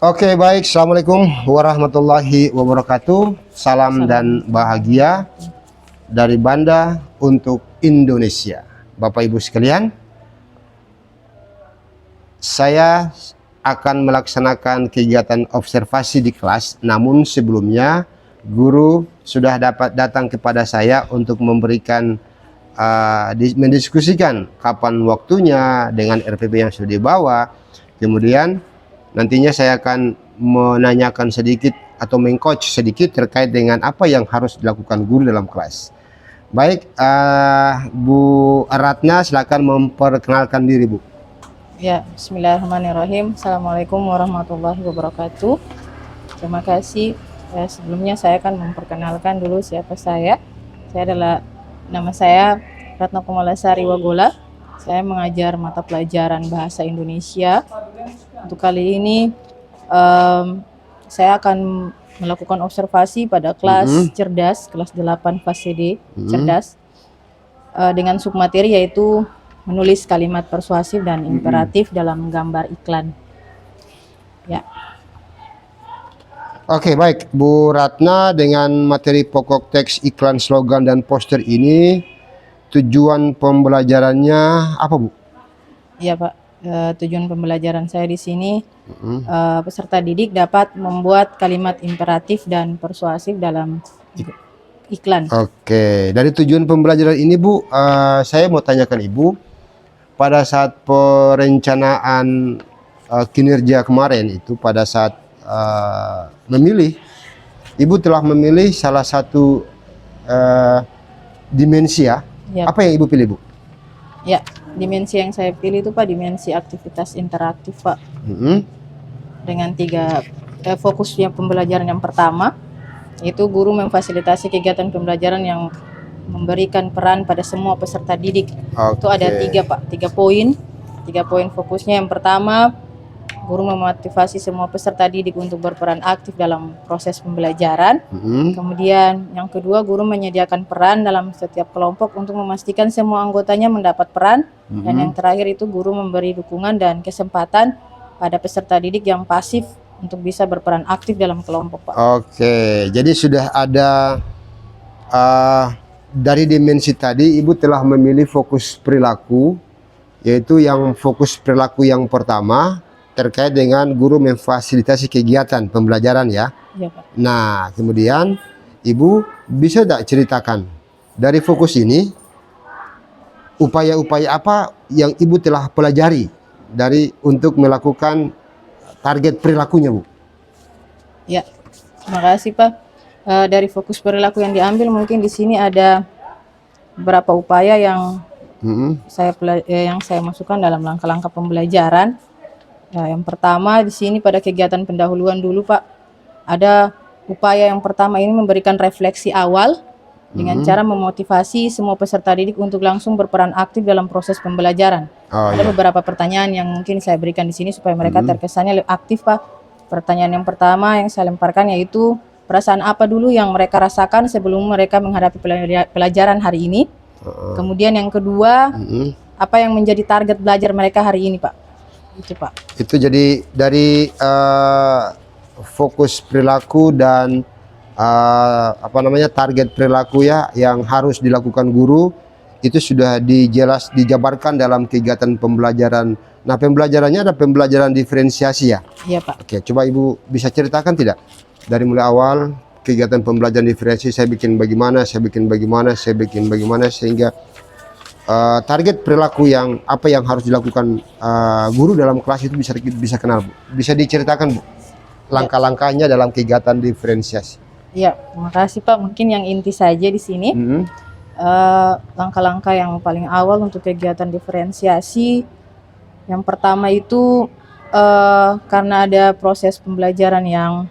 Oke, baik. Assalamualaikum warahmatullahi wabarakatuh. Salam dan bahagia dari Banda untuk Indonesia. Bapak Ibu sekalian, saya akan melaksanakan kegiatan observasi di kelas. Namun sebelumnya, guru sudah dapat datang kepada saya untuk memberikan mendiskusikan kapan waktunya dengan RPP yang sudah dibawa. Kemudian nantinya saya akan menanyakan sedikit atau mengcoach sedikit terkait dengan apa yang harus dilakukan guru dalam kelas. Baik, Bu Ratna, silakan memperkenalkan diri, Bu. Ya, bismillahirrahmanirrahim. Assalamualaikum warahmatullahi wabarakatuh. Terima kasih. Sebelumnya saya akan memperkenalkan dulu siapa saya. Nama saya Ratna Komalasari Wagola. Saya mengajar mata pelajaran Bahasa Indonesia. Untuk kali ini saya akan melakukan observasi pada kelas cerdas, kelas 8 fase D, cerdas, dengan submateri yaitu menulis kalimat persuasif dan imperatif dalam gambar iklan. Ya. Oke, baik, Bu Ratna, dengan materi pokok teks iklan, slogan, dan poster ini, tujuan pembelajarannya apa, Bu? Iya, Pak. Tujuan pembelajaran saya di sini, peserta didik dapat membuat kalimat imperatif dan persuasif dalam iklan. Oke, dari tujuan pembelajaran ini, Bu, saya mau tanyakan Ibu, pada saat perencanaan kinerja kemarin itu, pada saat memilih, Ibu telah memilih salah satu dimensi ya. Ya. Apa yang Ibu pilih, Bu? Ya, dimensi yang saya pilih itu, Pak, dimensi aktivitas interaktif, Pak. Dengan tiga fokusnya pembelajaran. Yang pertama, yaitu guru memfasilitasi kegiatan pembelajaran yang memberikan peran pada semua peserta didik. Itu ada tiga, Pak, tiga poin fokusnya. Yang pertama, guru memotivasi semua peserta didik untuk berperan aktif dalam proses pembelajaran. Kemudian yang kedua, guru menyediakan peran dalam setiap kelompok untuk memastikan semua anggotanya mendapat peran. Dan yang terakhir itu, guru memberi dukungan dan kesempatan pada peserta didik yang pasif untuk bisa berperan aktif dalam kelompok, Pak. Oke, jadi sudah ada dari dimensi tadi, Ibu telah memilih fokus perilaku, yaitu yang fokus perilaku yang pertama terkait dengan guru memfasilitasi kegiatan pembelajaran ya. Ya, Pak. Nah, kemudian Ibu bisa tidak ceritakan dari fokus ini upaya-upaya apa yang Ibu telah pelajari untuk melakukan target perilakunya, Bu? Ya, terima kasih, Pak. Dari fokus perilaku yang diambil, mungkin di sini ada beberapa upaya yang saya masukkan dalam langkah-langkah pembelajaran. Yang pertama di sini pada kegiatan pendahuluan dulu, Pak, ada upaya yang pertama ini memberikan refleksi awal dengan cara memotivasi semua peserta didik untuk langsung berperan aktif dalam proses pembelajaran. Ada beberapa pertanyaan yang mungkin saya berikan di sini supaya mereka terkesannya lebih aktif, Pak. Pertanyaan yang pertama yang saya lemparkan yaitu perasaan apa dulu yang mereka rasakan sebelum mereka menghadapi pelajaran hari ini. Kemudian yang kedua, apa yang menjadi target belajar mereka hari ini, Pak? Itu, Pak. Itu jadi dari fokus perilaku dan target perilaku ya yang harus dilakukan guru itu sudah dijabarkan dalam kegiatan pembelajaran. Nah, pembelajarannya ada pembelajaran diferensiasi ya? Iya, Pak. Oke, coba Ibu bisa ceritakan tidak dari mulai awal kegiatan pembelajaran diferensiasi, saya bikin bagaimana sehingga target perilaku yang apa yang harus dilakukan guru dalam kelas itu bisa kenal, Bu. Bisa diceritakan, Bu, langkah-langkahnya dalam kegiatan diferensiasi. Iya, terima kasih, Pak. Mungkin yang inti saja di sini, langkah-langkah yang paling awal untuk kegiatan diferensiasi. Yang pertama itu karena ada proses pembelajaran yang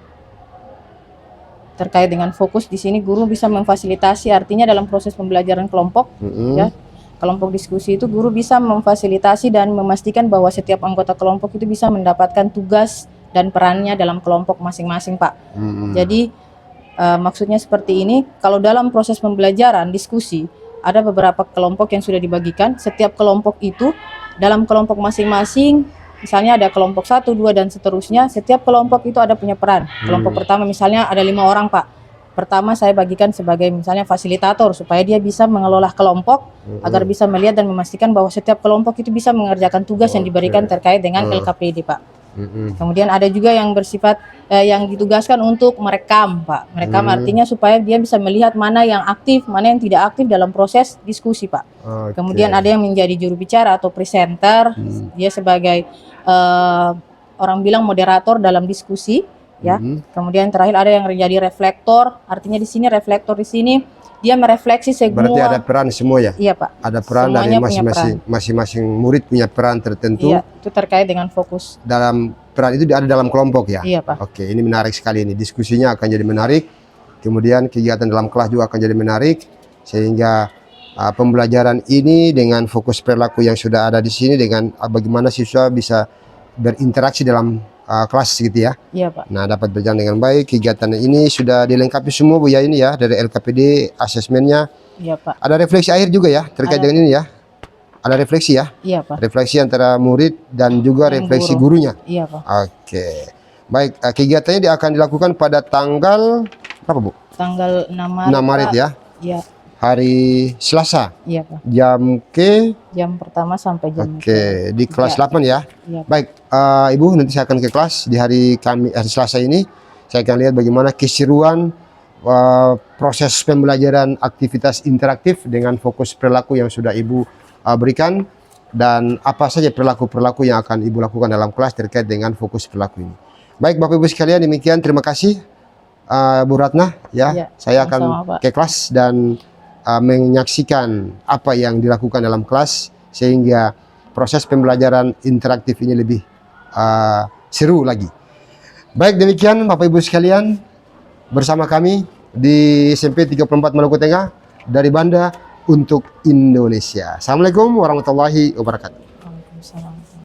terkait dengan fokus di sini, guru bisa memfasilitasi, artinya dalam proses pembelajaran kelompok, ya. Kelompok diskusi itu guru bisa memfasilitasi dan memastikan bahwa setiap anggota kelompok itu bisa mendapatkan tugas dan perannya dalam kelompok masing-masing, Pak. Jadi maksudnya seperti ini, kalau dalam proses pembelajaran diskusi ada beberapa kelompok yang sudah dibagikan, setiap kelompok itu dalam kelompok masing-masing misalnya ada kelompok 1, 2 dan seterusnya. Setiap kelompok itu ada punya peran. Kelompok pertama misalnya ada 5 orang, Pak. Pertama saya bagikan sebagai misalnya fasilitator supaya dia bisa mengelola kelompok agar bisa melihat dan memastikan bahwa setiap kelompok itu bisa mengerjakan tugas yang diberikan terkait dengan LKPD, Pak. Kemudian ada juga yang bersifat yang ditugaskan untuk merekam, Pak. Merekam artinya supaya dia bisa melihat mana yang aktif, mana yang tidak aktif dalam proses diskusi, Pak. Kemudian ada yang menjadi juru bicara atau presenter. Dia sebagai orang bilang moderator dalam diskusi. Ya, kemudian terakhir ada yang menjadi reflektor, artinya di sini reflektor di sini dia merefleksi semua. Berarti ada peran semua ya? Iya, Pak. Ada peran Semuanya dari masing-masing murid punya peran tertentu. Iya, itu terkait dengan fokus. Dalam peran itu ada dalam kelompok ya? Iya, Pak. Oke, ini menarik sekali ini. Diskusinya akan jadi menarik. Kemudian kegiatan dalam kelas juga akan jadi menarik sehingga pembelajaran ini dengan fokus perilaku yang sudah ada di sini dengan bagaimana siswa bisa berinteraksi dalam kelas gitu ya. Iya, Pak. Nah, dapat berjalan dengan baik. Kegiatan ini sudah dilengkapi semua Bu ya ini ya dari LKPD asesmennya. Iya, Pak. Ada refleksi akhir juga ya terkait dengan ini ya. Ada refleksi ya. Iya, Pak. Refleksi antara murid dan juga refleksi gurunya. Iya, Pak. Oke. Baik, kegiatannya akan dilakukan pada tanggal berapa Bu? Tanggal 6 Maret. 6 Maret ya. Iya. Hari Selasa. Iya, Pak. Jam pertama sampai jam. Oke, di kelas 8 ya. Iya, Pak. Baik, Ibu nanti saya akan ke kelas di hari Selasa ini. Saya akan lihat bagaimana keseruan proses pembelajaran aktivitas interaktif dengan fokus perilaku yang sudah Ibu berikan dan apa saja perilaku-perilaku yang akan Ibu lakukan dalam kelas terkait dengan fokus perilaku ini. Baik, Bapak Ibu sekalian, demikian terima kasih Bu Ratna ya. Ya, saya akan sama-sama, Pak. ke kelas dan menyaksikan apa yang dilakukan dalam kelas sehingga proses pembelajaran interaktif ini lebih seru lagi. Baik, demikian Bapak Ibu sekalian bersama kami di SMP 34 Maluku Tengah dari Banda untuk Indonesia. Assalamualaikum warahmatullahi wabarakatuh. Waalaikumsalam.